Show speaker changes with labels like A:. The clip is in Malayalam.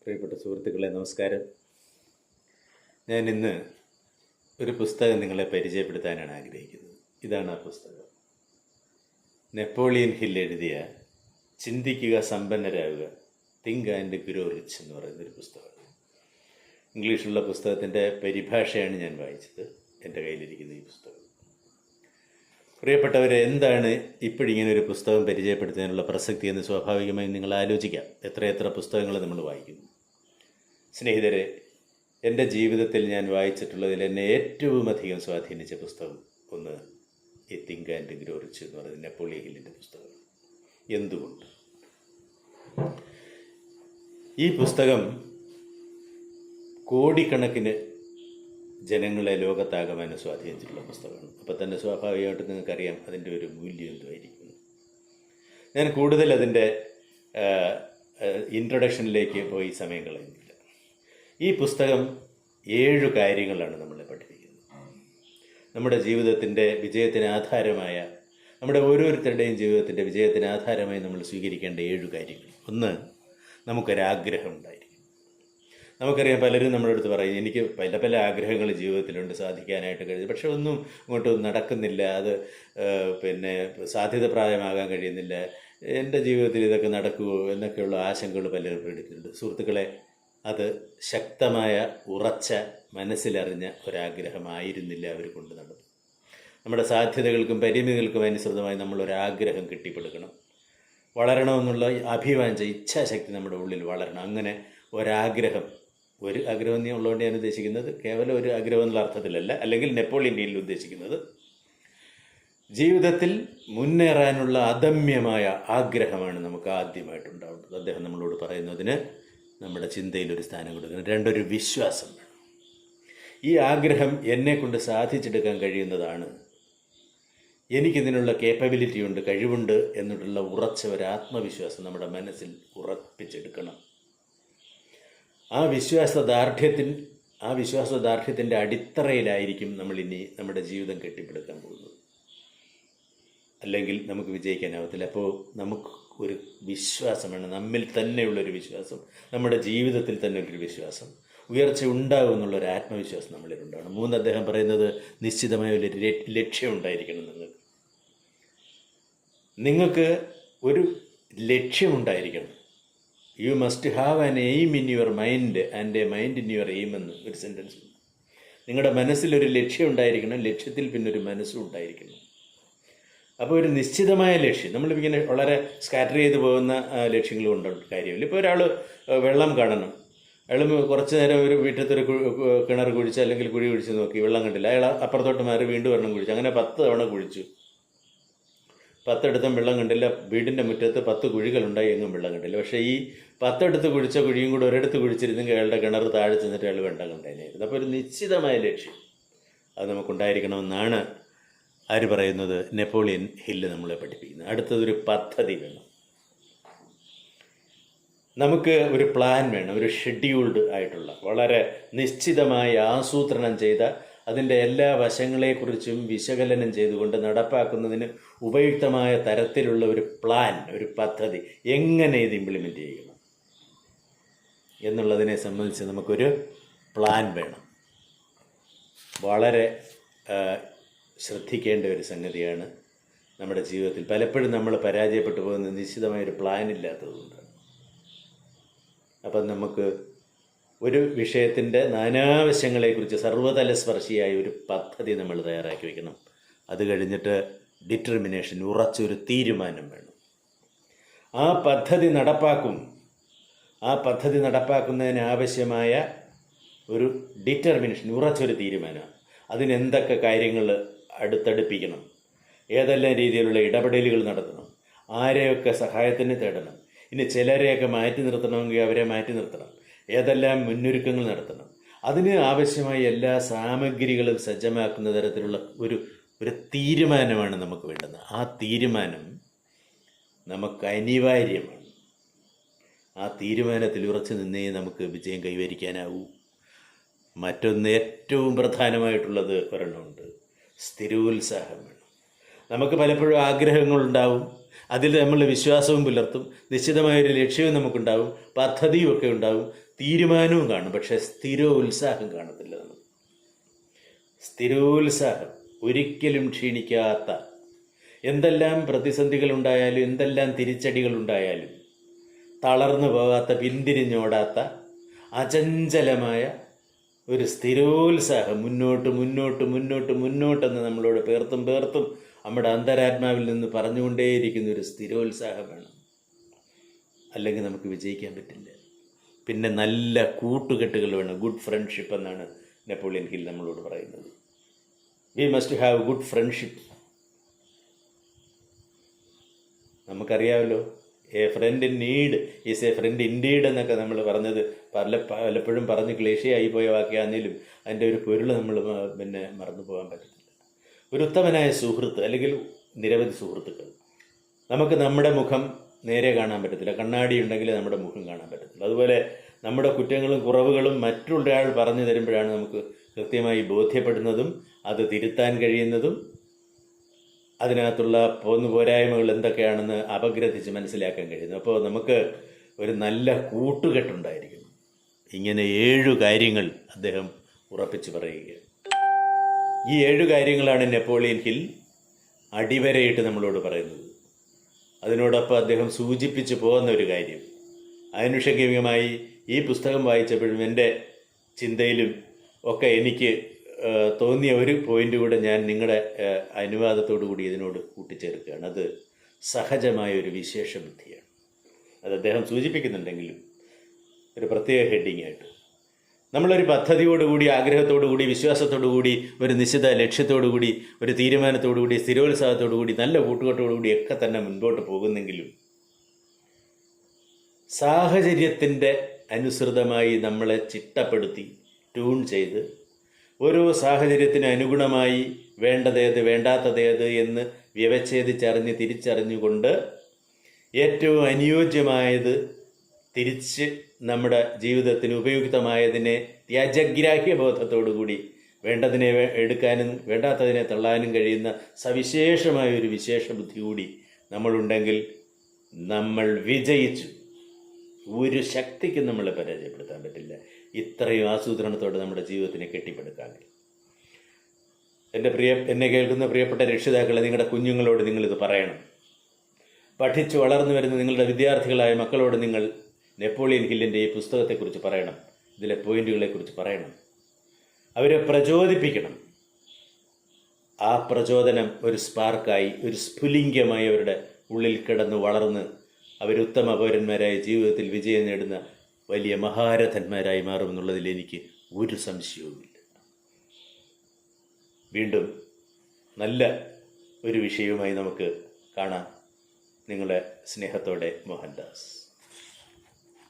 A: പ്രിയപ്പെട്ട സുഹൃത്തുക്കളെ, നമസ്കാരം. ഞാൻ ഇന്ന് ഒരു പുസ്തകം നിങ്ങളെ പരിചയപ്പെടുത്താനാണ് ആഗ്രഹിക്കുന്നത്. ഇതാണ് ആ പുസ്തകം. നെപ്പോളിയൻ ഹിൽ എഴുതിയ ചിന്തിക്കുക സമ്പന്നരാകുക, തിങ്ക് ആൻഡ് ഗ്രോ റിച്ച് എന്ന് പറയുന്നൊരു പുസ്തകമാണ്. ഇംഗ്ലീഷിലുള്ള പുസ്തകത്തിൻ്റെ പരിഭാഷയാണ് ഞാൻ വായിച്ചത്. എൻ്റെ കയ്യിലിരിക്കുന്ന ഈ പുസ്തകം. പ്രിയപ്പെട്ടവരെ, എന്താണ് ഇപ്പോഴിങ്ങനെ ഒരു പുസ്തകം പരിചയപ്പെടുത്തുന്നതിനുള്ള പ്രസക്തി എന്ന് സ്വാഭാവികമായും നിങ്ങൾ ആലോചിക്കാം. എത്രയെത്ര പുസ്തകങ്ങൾ നമ്മൾ വായിക്കുന്നു. സ്നേഹിതരെ, എൻ്റെ ജീവിതത്തിൽ ഞാൻ വായിച്ചിട്ടുള്ളതിൽ എന്നെ ഏറ്റവും അധികം സ്വാധീനിച്ച പുസ്തകം ഒന്ന് ഈ തിങ്ക് ആൻഡ് ഗ്രോ റിച്ച് എന്ന് പറയുന്നത് നെപ്പോളിയൻ ഹില്ലിൻ്റെ പുസ്തകം. എന്തുകൊണ്ട്? ഈ പുസ്തകം കോടിക്കണക്കിന് ജനങ്ങളെ ലോകത്താകമാനം സ്വാധീനിച്ചിട്ടുള്ള പുസ്തകമാണ്. അപ്പോൾ തന്നെ സ്വാഭാവികമായിട്ട് നിങ്ങൾക്കറിയാം അതിൻ്റെ ഒരു മൂല്യം എന്തുമായിരിക്കും. ഞാൻ കൂടുതൽ അതിൻ്റെ ഇൻട്രൊഡക്ഷനിലേക്ക് പോയി സമയം കളയുന്നില്ല. ഈ പുസ്തകം 7 കാര്യങ്ങളാണ് നമ്മളെ പഠിപ്പിക്കുന്നത്. നമ്മുടെ ജീവിതത്തിൻ്റെ വിജയത്തിന് ആധാരമായ, നമ്മുടെ ഓരോരുത്തരുടെയും ജീവിതത്തിൻ്റെ വിജയത്തിന് ആധാരമായി നമ്മൾ സ്വീകരിക്കേണ്ട 7 കാര്യങ്ങൾ. ഒന്ന്, നമുക്കൊരാഗ്രഹം ഉണ്ടായിരിക്കും. നമുക്കറിയാം, പലരും നമ്മുടെ അടുത്ത് പറയും, എനിക്ക് പല പല ആഗ്രഹങ്ങൾ ജീവിതത്തിലുണ്ട്, സാധിക്കാനായിട്ട് കഴിയും, പക്ഷെ ഒന്നും ഇങ്ങോട്ട് നടക്കുന്നില്ല, അത് സാധ്യതപ്രായമാകാൻ കഴിയുന്നില്ല, എൻ്റെ ജീവിതത്തിൽ ഇതൊക്കെ നടക്കുമോ എന്നൊക്കെയുള്ള ആശങ്കകൾ പലരും പ്രകടിപ്പിച്ചിട്ടുണ്ട്. സുഹൃത്തുക്കളെ, അത് ശക്തമായ ഉറച്ച മനസ്സിലറിഞ്ഞ ഒരാഗ്രഹമായിരുന്നില്ല അവർ കൊണ്ട് നടന്നത്. നമ്മുടെ സാധ്യതകൾക്കും പരിമിതികൾക്കും അനുസൃതമായി നമ്മളൊരാഗ്രഹം കെട്ടിപ്പടുക്കണം. വളരണമെന്നുള്ള അഭിവാഞ്ച, ഇച്ഛാശക്തി നമ്മുടെ ഉള്ളിൽ വളരണം. അങ്ങനെ ഒരാഗ്രഹം, ഒരു ആഗ്രഹം നീ ഉള്ളതുകൊണ്ട് ഞാൻ ഉദ്ദേശിക്കുന്നത് കേവലം ഒരു ആഗ്രഹം എന്നുള്ള അർത്ഥത്തിലല്ല, അല്ലെങ്കിൽ നെപ്പോളിയൻ ഹില്ലിൽ ഉദ്ദേശിക്കുന്നത് ജീവിതത്തിൽ മുന്നേറാനുള്ള അദമ്യമായ ആഗ്രഹമാണ് നമുക്ക് ആദ്യമായിട്ടുണ്ടാവുന്നത്. അദ്ദേഹം നമ്മളോട് പറയുന്നതിന് നമ്മുടെ ചിന്തയിലൊരു സ്ഥാനം കൊടുക്കണം. 2, ഒരു വിശ്വാസം വേണം. ഈ ആഗ്രഹം എന്നെക്കൊണ്ട് സാധിച്ചെടുക്കാൻ കഴിയുന്നതാണ്, എനിക്കിതിനുള്ള കേപ്പബിലിറ്റി ഉണ്ട്, കഴിവുണ്ട് എന്നുള്ള ഉറച്ച ഒരു ആത്മവിശ്വാസം നമ്മുടെ മനസ്സിൽ ഉറപ്പിച്ചെടുക്കണം. ആ വിശ്വാസദാർഢ്യത്തിൻ്റെ അടിത്തറയിലായിരിക്കും നമ്മൾ ഇനി നമ്മുടെ ജീവിതം കെട്ടിപ്പടുക്കാൻ പോകുന്നത്. അല്ലെങ്കിൽ നമുക്ക് വിജയിക്കാനാവത്തില്ല. അപ്പോൾ നമുക്ക് ഒരു വിശ്വാസം വേണം, നമ്മിൽ തന്നെയുള്ളൊരു വിശ്വാസം, നമ്മുടെ ജീവിതത്തിൽ തന്നെ ഒരു വിശ്വാസം, ഉയർച്ച ഉണ്ടാകും എന്നുള്ളൊരു ആത്മവിശ്വാസം നമ്മളിലുണ്ടാകണം. 3, അദ്ദേഹം പറയുന്നത് നിശ്ചിതമായ ഒരു ലക്ഷ്യം ഉണ്ടായിരിക്കണം. നിങ്ങൾക്ക് ഒരു ലക്ഷ്യമുണ്ടായിരിക്കണം. You must have an aim in your mind and a mind in your aim എന്ന് ഒരു സെൻറ്റൻസ് ഉണ്ട്. നിങ്ങളുടെ മനസ്സിലൊരു ലക്ഷ്യം ഉണ്ടായിരിക്കണം, ലക്ഷ്യത്തിൽ പിന്നൊരു മനസ്സും ഉണ്ടായിരിക്കണം. അപ്പോൾ ഒരു നിശ്ചിതമായ ലക്ഷ്യം, നമ്മളിങ്ങനെ വളരെ സ്കാറ്റർ ചെയ്ത് പോകുന്ന ലക്ഷ്യങ്ങൾ കൊണ്ട് കാര്യമില്ല. ഇപ്പോൾ ഒരാൾ വെള്ളം കാണണം, അയാൾ കുറച്ച് നേരം ഒരു വീട്ടിലത്തെ ഒരു കിണർ കുഴിച്ച് അല്ലെങ്കിൽ കുഴി കുഴിച്ച് നോക്കി, വെള്ളം കണ്ടില്ല, അയാൾ അപ്പുറത്തോട്ട് മാറി വീണ്ടും ഒരെണ്ണം കുഴിച്ചു, അങ്ങനെ 10 തവണ കുഴിച്ചു, 10 ഇടത്തും വെള്ളം കണ്ടില്ല. വീടിൻ്റെ മുറ്റത്ത് 10 കുഴികളുണ്ടായി, എങ്ങും വെള്ളം കണ്ടില്ല. പക്ഷേ ഈ 10 ഇടത്ത് കുഴിച്ച കുഴിയും കൂടെ ഒരിടത്ത് കുഴിച്ചിരുന്നെങ്കിൽ അയാളുടെ കിണർ താഴെ ചെന്നിട്ട് അയാൾ വെള്ളം കണ്ടായിരുന്നു. അപ്പോൾ ഒരു നിശ്ചിതമായ ലക്ഷ്യം അത് നമുക്കുണ്ടായിരിക്കണമെന്നാണ് ആര് പറയുന്നത്? നെപ്പോളിയൻ ഹില്ല് നമ്മളെ പഠിപ്പിക്കുന്നത്. അടുത്തതൊരു പദ്ധതി വേണം. നമുക്ക് ഒരു പ്ലാൻ വേണം, ഒരു ഷെഡ്യൂൾഡ് ആയിട്ടുള്ള, വളരെ നിശ്ചിതമായി ആസൂത്രണം ചെയ്ത, അതിൻ്റെ എല്ലാ വശങ്ങളെക്കുറിച്ചും വിശകലനം ചെയ്തുകൊണ്ട് നടപ്പാക്കുന്നതിന് ഉപയുക്തമായ തരത്തിലുള്ള ഒരു പ്ലാൻ, ഒരു പദ്ധതി, എങ്ങനെ ഇത് ഇംപ്ലിമെൻ്റ് ചെയ്യണം എന്നുള്ളതിനെ സംബന്ധിച്ച് നമുക്കൊരു പ്ലാൻ വേണം. വളരെ ശ്രദ്ധിക്കേണ്ട ഒരു സംഗതിയാണ്. നമ്മുടെ ജീവിതത്തിൽ പലപ്പോഴും നമ്മൾ പരാജയപ്പെട്ടു പോകുന്ന നിശ്ചിതമായൊരു പ്ലാൻ ഇല്ലാത്തതുകൊണ്ടാണ്. അപ്പം നമുക്ക് ഒരു വിഷയത്തിൻ്റെ നാനാവശങ്ങളെക്കുറിച്ച് സർവ്വതല സ്പർശിയായ ഒരു പദ്ധതി നമ്മൾ തയ്യാറാക്കി വയ്ക്കണം. അത് കഴിഞ്ഞിട്ട് ഡിറ്റർമിനേഷൻ, ഉറച്ചൊരു തീരുമാനം വേണം. ആ പദ്ധതി നടപ്പാക്കുന്നതിനാവശ്യമായ ഒരു ഡിറ്റർമിനേഷൻ, ഉറച്ചൊരു തീരുമാനം. അതിനെന്തൊക്കെ കാര്യങ്ങൾ അടുത്തടുപ്പിക്കണം, ഏതെല്ലാം രീതിയിലുള്ള ഇടപെടലുകൾ നടത്തണം, ആരെയൊക്കെ സഹായത്തിന് തേടണം, ഇനി ചിലരെയൊക്കെ മാറ്റി നിർത്തണമെങ്കിൽ അവരെ മാറ്റി നിർത്തണം, ഏതെല്ലാം മുന്നൊരുക്കങ്ങൾ നടത്തണം, അതിന് ആവശ്യമായ എല്ലാ സാമഗ്രികളും സജ്ജമാക്കുന്ന തരത്തിലുള്ള ഒരു തീരുമാനമാണ് നമുക്ക് വേണ്ടുന്നത്. ആ തീരുമാനം നമുക്ക് അനിവാര്യമാണ്. ആ തീരുമാനത്തിൽ ഉറച്ചു നിന്നേ നമുക്ക് വിജയം കൈവരിക്കാനാവൂ. മറ്റൊന്ന് ഏറ്റവും പ്രധാനമായിട്ടുള്ളത് ഒരെണ്ണമുണ്ട്, സ്ഥിരോത്സാഹം വേണം. നമുക്ക് പലപ്പോഴും ആഗ്രഹങ്ങളുണ്ടാവും, അതിൽ നമ്മൾ വിശ്വാസവും പുലർത്തും, നിശ്ചിതമായൊരു ലക്ഷ്യവും നമുക്കുണ്ടാവും, പദ്ധതിയും ഒക്കെ ഉണ്ടാവും, തീരുമാനവും കാണും. പക്ഷേ സ്ഥിരോത്സാഹം കാണത്തില്ല. നമുക്ക് സ്ഥിരോത്സാഹം, ഒരിക്കലും ക്ഷീണിക്കാത്ത, എന്തെല്ലാം പ്രതിസന്ധികളുണ്ടായാലും എന്തെല്ലാം തിരിച്ചടികളുണ്ടായാലും തളർന്നു പോകാത്ത, പിന്തിരിഞ്ഞോടാത്ത, അചഞ്ചലമായ ഒരു സ്ഥിരോത്സാഹം, മുന്നോട്ട് മുന്നോട്ട് മുന്നോട്ട് മുന്നോട്ടെന്ന് നമ്മളോട് പേർത്തും പേർത്തും നമ്മുടെ അന്തരാത്മാവിൽ നിന്ന് പറഞ്ഞുകൊണ്ടേയിരിക്കുന്ന ഒരു സ്ഥിരോത്സാഹം വേണം. അല്ലെങ്കിൽ നമുക്ക് വിജയിക്കാൻ പറ്റില്ല. പിന്നെ നല്ല കൂട്ടുകെട്ടുകൾ വേണം. ഗുഡ് ഫ്രണ്ട്ഷിപ്പ് എന്നാണ് നെപ്പോളിയൻ ഹിൽ നമ്മളോട് പറയുന്നത്. We must have good friendship. നമുക്കറിയാമല്ലോ, a friend in need is a friend indeed എന്നൊക്കെ നമ്മൾ പറഞ്ഞത് പലപ്പോഴും പറഞ്ഞ് ക്ലേശയായി പോയ വാക്യാണെങ്കിലും അതിൻ്റെ ഒരു പൊരുൾ നമ്മൾ മറന്നു പോകാൻ പറ്റത്തില്ല. ഒരു ഉത്തമനായ സുഹൃത്ത്, അല്ലെങ്കിൽ നിരവധി സുഹൃത്തുക്കൾ. നമുക്ക് നമ്മുടെ മുഖം നേരെ കാണാൻ പറ്റത്തില്ല, കണ്ണാടി ഉണ്ടെങ്കിൽ നമ്മുടെ മുഖം കാണാൻ പറ്റത്തില്ല. അതുപോലെ നമ്മുടെ കുറ്റങ്ങളും കുറവുകളും മറ്റൊരാൾ പറഞ്ഞു തരുമ്പോഴാണ് നമുക്ക് കൃത്യമായി ബോധ്യപ്പെടുന്നതും അത് തിരുത്താൻ കഴിയുന്നതും അതിനകത്തുള്ള പോരായ്മകൾ എന്തൊക്കെയാണെന്ന് അപഗ്രഥിച്ച് മനസ്സിലാക്കാൻ കഴിയുന്നു. അപ്പോൾ നമുക്ക് ഒരു നല്ല കൂട്ടുകെട്ടുണ്ടായിരിക്കണം. ഇങ്ങനെ 7 കാര്യങ്ങൾ അദ്ദേഹം ഉറപ്പിച്ച് പറയുകയാണ്. ഈ 7 കാര്യങ്ങളാണ് നെപ്പോളിയൻ ഹിൽ അടിവരയിട്ട് നമ്മളോട് പറയുന്നത്. അതിനോടൊപ്പം അദ്ദേഹം സൂചിപ്പിച്ച് പോകുന്ന ഒരു കാര്യം, ആനുഷംഗികമായി ഈ പുസ്തകം വായിച്ചപ്പോഴും എൻ്റെ ചിന്തയിലും ഒക്കെ എനിക്ക് തോന്നിയ ഒരു പോയിൻ്റ് കൂടെ ഞാൻ നിങ്ങളുടെ അനുവാദത്തോടു കൂടി ഇതിനോട് കൂട്ടിച്ചേർക്കുകയാണ്. അത് സഹജമായ ഒരു വിശേഷ ബുദ്ധിയാണ്. അത് അദ്ദേഹം സൂചിപ്പിക്കുന്നുണ്ടെങ്കിലും ഒരു പ്രത്യേക ഹെഡിങ് ആയിട്ട് നമ്മളൊരു പദ്ധതിയോടുകൂടി, ആഗ്രഹത്തോടുകൂടി, വിശ്വാസത്തോടുകൂടി, ഒരു നിശ്ചിത ലക്ഷ്യത്തോടുകൂടി, ഒരു തീരുമാനത്തോടുകൂടി, സ്ഥിരോത്സാഹത്തോടുകൂടി, നല്ല കൂട്ടുകെട്ടോടുകൂടി ഒക്കെ തന്നെ മുൻപോട്ട് പോകുന്നെങ്കിലും സാഹചര്യത്തിൻ്റെ അനുസൃതമായി നമ്മളെ ചിട്ടപ്പെടുത്തി ട്യൂൺ ചെയ്ത് ഓരോ സാഹചര്യത്തിന് അനുഗുണമായി വേണ്ടതേത് വേണ്ടാത്തതേത് എന്ന് വ്യവച്ഛേദിച്ചറിഞ്ഞ് തിരിച്ചറിഞ്ഞുകൊണ്ട് ഏറ്റവും അനുയോജ്യമായത് തിരിച്ച് നമ്മുടെ ജീവിതത്തിന് ഉപയുക്തമായതിനെ ത്യാജഗ്രാഹ്യ ബോധത്തോടുകൂടി വേണ്ടതിനെ എടുക്കാനും വേണ്ടാത്തതിനെ തള്ളാനും കഴിയുന്ന സവിശേഷമായ ഒരു വിശേഷ ബുദ്ധി കൂടി നമ്മളുണ്ടെങ്കിൽ നമ്മൾ വിജയിച്ചു. ഒരു ശക്തിക്കും നമ്മളെ പരാജയപ്പെടുത്താൻ പറ്റില്ല. ഇത്രയും ആസൂത്രണത്തോടെ നമ്മുടെ ജീവിതത്തിനെ കെട്ടിപ്പടുക്കാൻ. എന്നെ കേൾക്കുന്ന പ്രിയപ്പെട്ട രക്ഷിതാക്കളെ, നിങ്ങളുടെ കുഞ്ഞുങ്ങളോട് നിങ്ങളിത് പറയണം. പഠിച്ചു വളർന്നു വരുന്ന നിങ്ങളുടെ വിദ്യാർത്ഥികളായ മക്കളോട് നിങ്ങൾ നെപ്പോളിയൻ ഹില്ലിൻ്റെ ഈ പുസ്തകത്തെക്കുറിച്ച് പറയണം, ഇതിലെ പോയിന്റുകളെക്കുറിച്ച് പറയണം. അവരെ പ്രചോദിപ്പിക്കണം. ആ പ്രചോദനം ഒരു സ്പാർക്കായി, ഒരു സ്ഫുലിംഗമായി അവരുടെ ഉള്ളിൽ കിടന്ന് വളർന്ന് അവരുത്തമ പൗരന്മാരായി ജീവിതത്തിൽ വിജയം നേടുന്ന വലിയ മഹാരഥന്മാരായി മാറുമെന്നുള്ളതിൽ എനിക്ക് ഒരു സംശയവുമില്ല. വീണ്ടും നല്ല ഒരു വിഷയവുമായി നമുക്ക് കാണാം. നിങ്ങളുടെ സ്നേഹത്തോടെ, മോഹൻദാസ്.